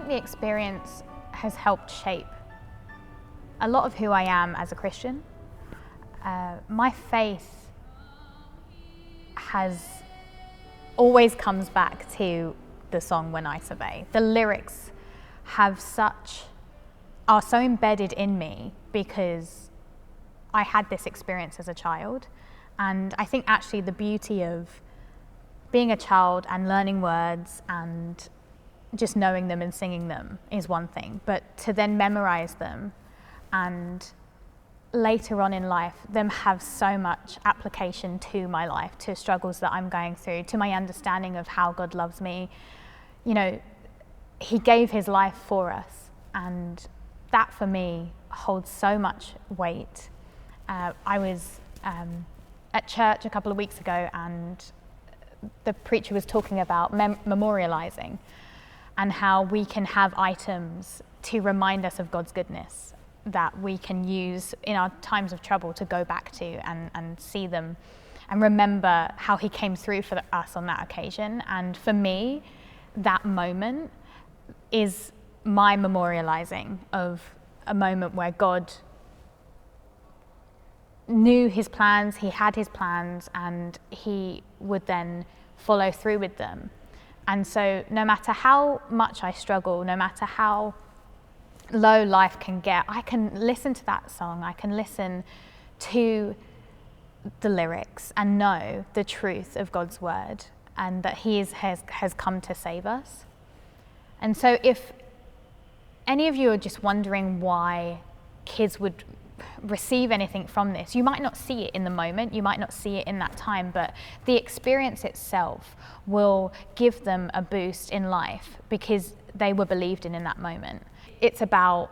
the experience has helped shape a lot of who I am as a Christian. My faith always comes back to the song When I Survey. The lyrics are so embedded in me because I had this experience as a child. And I think actually the beauty of being a child and learning words and just knowing them and singing them is one thing, but to then memorize them and later on in life, them have so much application to my life, to struggles that I'm going through, to my understanding of how God loves me. You know, He gave His life for us, and that for me holds so much weight. I was at church a couple of weeks ago, and the preacher was talking about memorializing and how we can have items to remind us of God's goodness that we can use in our times of trouble to go back to and see them and remember how He came through for us on that occasion. And for me, that moment is my memorializing of a moment where God knew His plans, He had His plans, and He would then follow through with them. And so no matter how much I struggle, no matter how low life can get, I can listen to that song, I can listen to the lyrics and know the truth of God's word and that He has come to save us. And so if any of you are just wondering why kids would receive anything from this, you might not see it in the moment, you might not see it in that time, but the experience itself will give them a boost in life because they were believed in that moment. It's about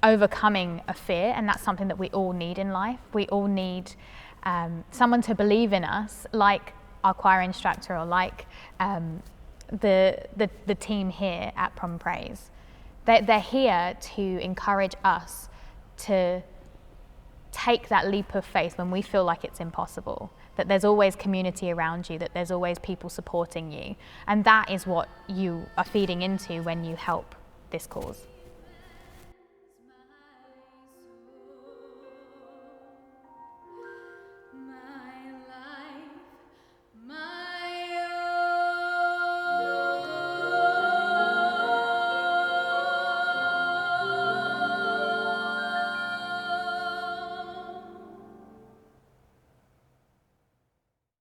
overcoming a fear, and that's something that we all need in life. We all need someone to believe in us, like our choir instructor or like the team here at Prom Praise. They're here to encourage us to take that leap of faith when we feel like it's impossible, that there's always community around you, that there's always people supporting you. And that is what you are feeding into when you help this cause.